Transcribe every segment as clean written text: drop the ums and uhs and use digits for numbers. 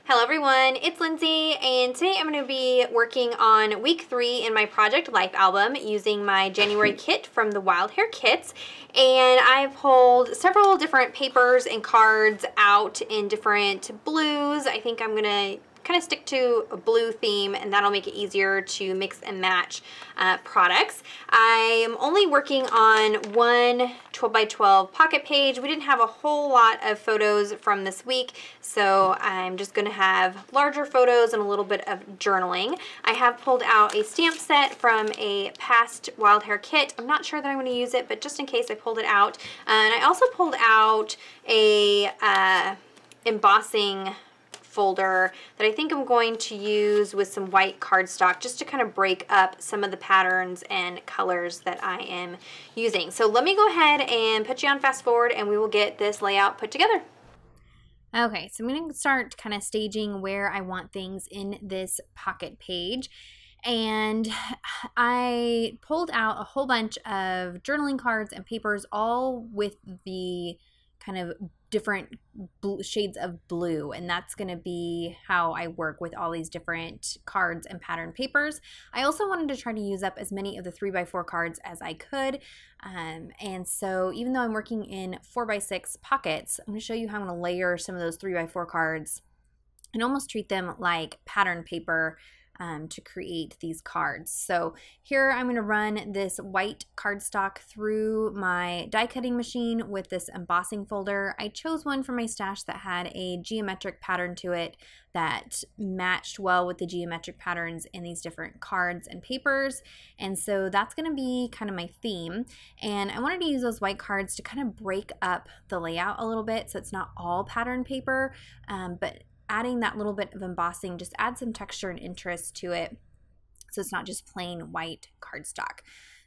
Hello everyone, it's Lindsay, and today I'm going to be working on week 3 in my Project Life album using my January kit from the Wild Hare Kits. And I've pulled several different papers and cards out in different blues. I think I'm going to kind of stick to a blue theme, and that'll make it easier to mix and match products. I am only working on one 12 by 12 pocket page. We didn't have a whole lot of photos from this week, so I'm just going to have larger photos and a little bit of journaling. I have pulled out a stamp set from a past Wild Hare kit. I'm not sure that I'm going to use it, but just in case, I pulled it out. And I also pulled out a embossing folder that I think I'm going to use with some white cardstock just to kind of break up some of the patterns and colors that I am using. So let me go ahead and put you on fast forward and we will get this layout put together. Okay, so I'm going to start kind of staging where I want things in this pocket page. And I pulled out a whole bunch of journaling cards and papers, all with the kind of different shades of blue, and that's going to be how I work with all these different cards and pattern papers. I also wanted to try to use up as many of the 3x4 cards as I could, and so even though I'm working in 4x6 pockets, I'm going to show you how I'm going to layer some of those 3x4 cards and almost treat them like pattern paper to create these cards. So here I'm going to run this white cardstock through my die cutting machine with this embossing folder. I chose one from my stash that had a geometric pattern to it that matched well with the geometric patterns in these different cards and papers, and so that's going to be kind of my theme. And I wanted to use those white cards to kind of break up the layout a little bit so it's not all pattern paper, but adding that little bit of embossing just adds some texture and interest to it, so it's not just plain white cardstock.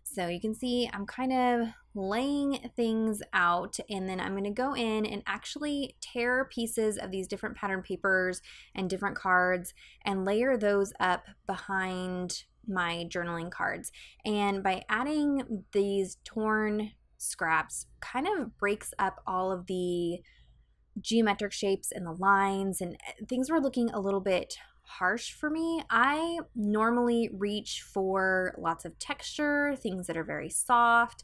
So you can see I'm kind of laying things out, and then I'm going to go in and actually tear pieces of these different pattern papers and different cards and layer those up behind my journaling cards. And by adding these torn scraps, kind of breaks up all of the geometric shapes and the lines, and things were looking a little bit harsh for me. I normally reach for lots of texture, things that are very soft,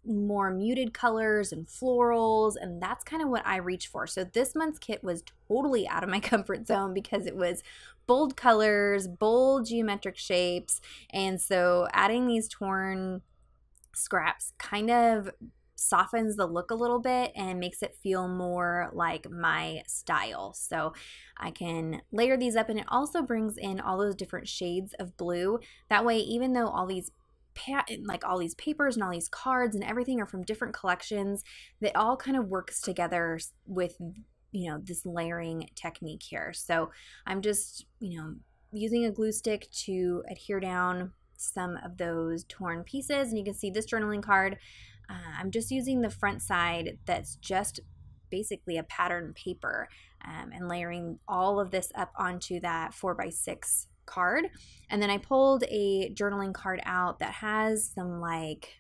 more muted colors and florals, and that's kind of what I reach for. So this month's kit was totally out of my comfort zone because it was bold colors, bold geometric shapes, and so adding these torn scraps kind of softens the look a little bit and makes it feel more like my style. So I can layer these up, and it also brings in all those different shades of blue. That way, even though all these papers and all these cards and everything are from different collections, that all kind of works together with, you know, this layering technique here. So I'm just, you know, using a glue stick to adhere down some of those torn pieces. And you can see this journaling card, I'm just using the front side that's just basically a pattern paper, and layering all of this up onto that 4x6 card. And then I pulled a journaling card out that has some like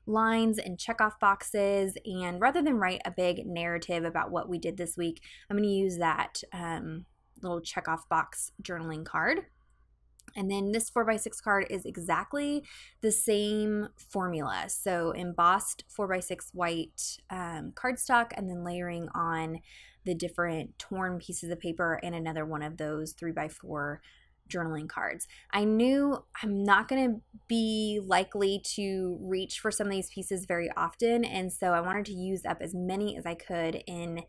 lines and checkoff boxes, and rather than write a big narrative about what we did this week, I'm going to use that little checkoff box journaling card. And then this 4x6 card is exactly the same formula. So embossed 4x6 white cardstock, and then layering on the different torn pieces of paper and another one of those 3x4 journaling cards. I knew I'm not going to be likely to reach for some of these pieces very often, and so I wanted to use up as many as I could in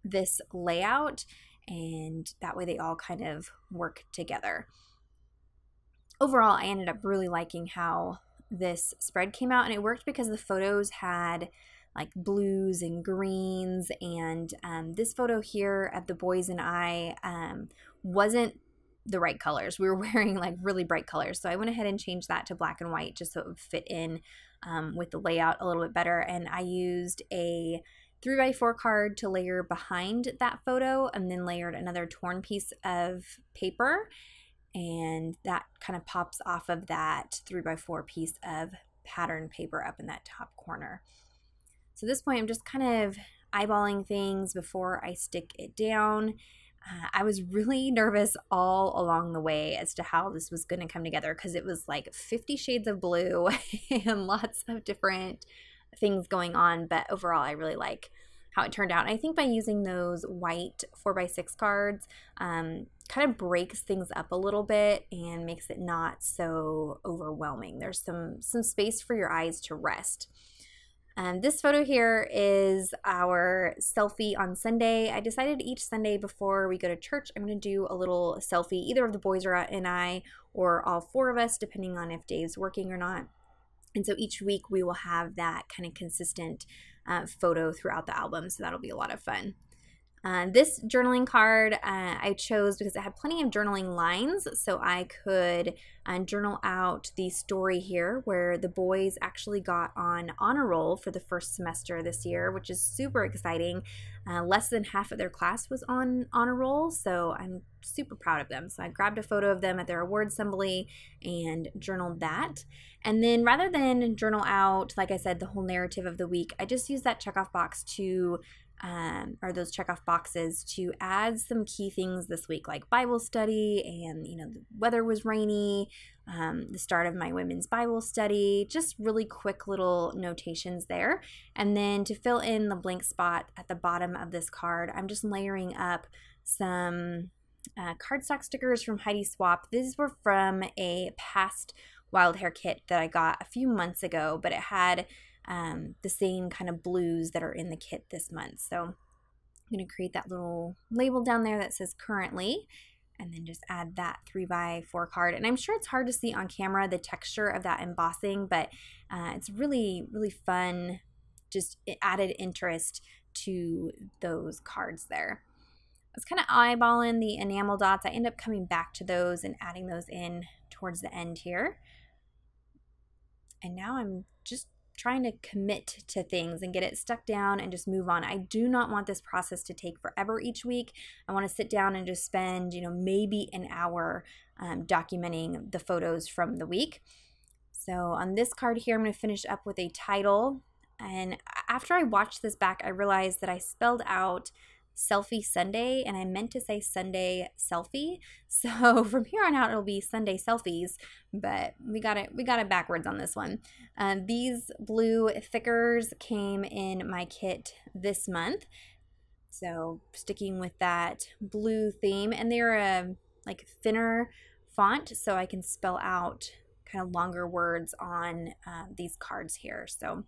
this layout, and that way they all kind of work together. Overall, I ended up really liking how this spread came out, and it worked because the photos had like blues and greens, and this photo here of the boys and I wasn't the right colors. We were wearing like really bright colors, so I went ahead and changed that to black and white just so it would fit in with the layout a little bit better. And I used a 3x4 card to layer behind that photo, and then layered another torn piece of paper, and that kind of pops off of that 3x4 piece of pattern paper up in that top corner. So at this point, I'm just kind of eyeballing things before I stick it down. I was really nervous all along the way as to how this was going to come together because it was like 50 shades of blue and lots of different things going on. But overall, I really like how it turned out. And I think by using those white 4x6 cards, kind of breaks things up a little bit and makes it not so overwhelming. There's some space for your eyes to rest. This photo here is our selfie on Sunday. I decided each Sunday before we go to church, I'm going to do a little selfie, either of the boys and I, or all four of us, depending on if Dave's working or not. And so each week we will have that kind of consistent photo throughout the album, so that'll be a lot of fun. This journaling card I chose because it had plenty of journaling lines, so I could journal out the story here where the boys actually got on honor roll for the first semester this year, which is super exciting. Less than half of their class was on honor roll, so I'm super proud of them. So I grabbed a photo of them at their award assembly and journaled that. And then rather than journal out, like I said, the whole narrative of the week, I just used that checkoff box to or those checkoff boxes to add some key things this week, like Bible study, and the weather was rainy, the start of my women's Bible study, just really quick little notations there. And then to fill in the blank spot at the bottom of this card, I'm just layering up some cardstock stickers from Heidi Swap. These were from a past Wild Hare kit that I got a few months ago, but it had the same kind of blues that are in the kit this month. So I'm going to create that little label down there that says currently, and then just add that 3x4 card. And I'm sure it's hard to see on camera the texture of that embossing, but it's really, really fun. Just it added interest to those cards there. I was kind of eyeballing the enamel dots. I end up coming back to those and adding those in towards the end here. And now I'm just trying to commit to things and get it stuck down and just move on. I do not want this process to take forever each week. I want to sit down and just spend, maybe an hour documenting the photos from the week. So on this card here, I'm going to finish up with a title. And after I watched this back, I realized that I spelled out Selfie Sunday, and I meant to say Sunday Selfie. So from here on out, it'll be Sunday Selfies, but we got it backwards on this one. These blue thickers came in my kit this month, so sticking with that blue theme, and they're a like thinner font, so I can spell out kind of longer words on these cards here. So,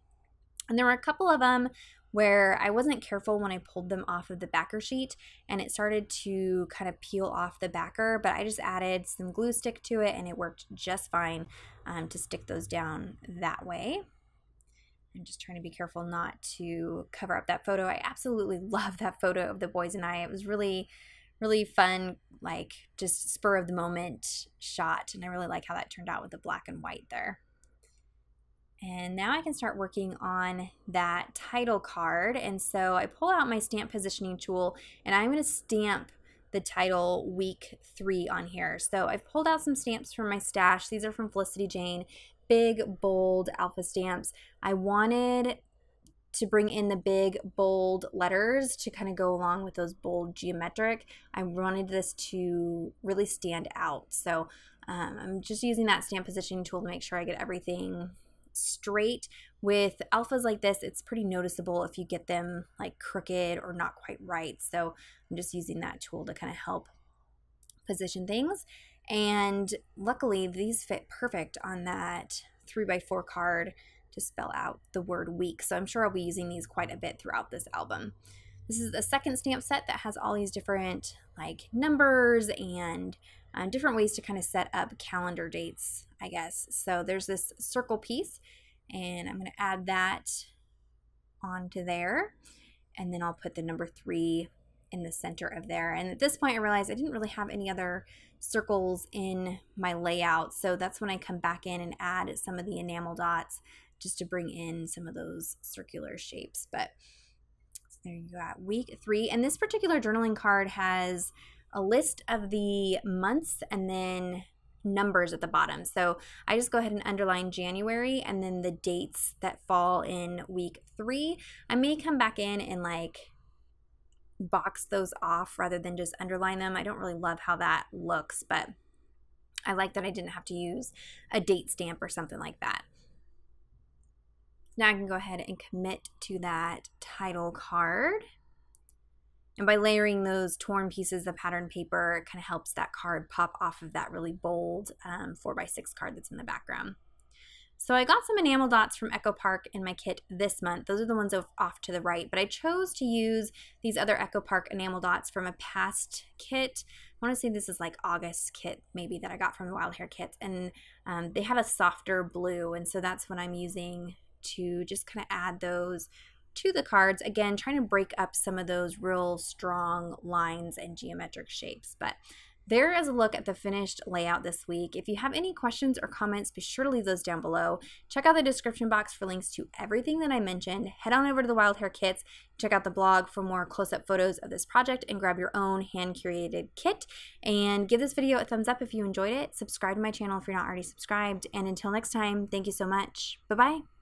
and there were a couple of them where I wasn't careful when I pulled them off of the backer sheet, and it started to kind of peel off the backer, but I just added some glue stick to it and it worked just fine to stick those down that way. I'm just trying to be careful not to cover up that photo. I absolutely love that photo of the boys and I. It was really, really fun, like just spur of the moment shot, and I really like how that turned out with the black and white there. And now I can start working on that title card. And so I pull out my stamp positioning tool and I'm going to stamp the title week 3 on here. So I've pulled out some stamps from my stash. These are from Felicity Jane, big, bold alpha stamps. I wanted to bring in the big, bold letters to kind of go along with those bold geometric. I wanted this to really stand out. So I'm just using that stamp positioning tool to make sure I get everything straight. With alphas like this, it's pretty noticeable if you get them like crooked or not quite right. So I'm just using that tool to kind of help position things. And luckily these fit perfect on that 3x4 card to spell out the word week. So I'm sure I'll be using these quite a bit throughout this album. This is the second stamp set that has all these different like numbers and different ways to kind of set up calendar dates, I guess. So there's this circle piece, and I'm going to add that onto there, and then I'll put the number 3 in the center of there. And at this point I realized I didn't really have any other circles in my layout, so that's when I come back in and add some of the enamel dots just to bring in some of those circular shapes. But there you go, week 3. And this particular journaling card has a list of the months and then numbers at the bottom. So I just go ahead and underline January and then the dates that fall in week 3. I may come back in and like box those off rather than just underline them. I don't really love how that looks, but I like that I didn't have to use a date stamp or something like that. Now I can go ahead and commit to that title card. And by layering those torn pieces of pattern paper, it kind of helps that card pop off of that really bold 4x6 card that's in the background. So I got some enamel dots from Echo Park in my kit this month. Those are the ones off to the right, but I chose to use these other Echo Park enamel dots from a past kit. I want to say this is like August kit maybe that I got from the Wild Hare Kits, and they had a softer blue, and so that's what I'm using to just kind of add those to the cards. Again, trying to break up some of those real strong lines and geometric shapes. But there is a look at the finished layout this week. If you have any questions or comments, be sure to leave those down below. Check out the description box for links to everything that I mentioned. Head on over to the Wild Hare Kits, check out the blog for more close-up photos of this project, and grab your own hand-curated kit. And give this video a thumbs up if you enjoyed it. Subscribe to my channel if you're not already subscribed. And until next time, thank you so much. Bye-bye.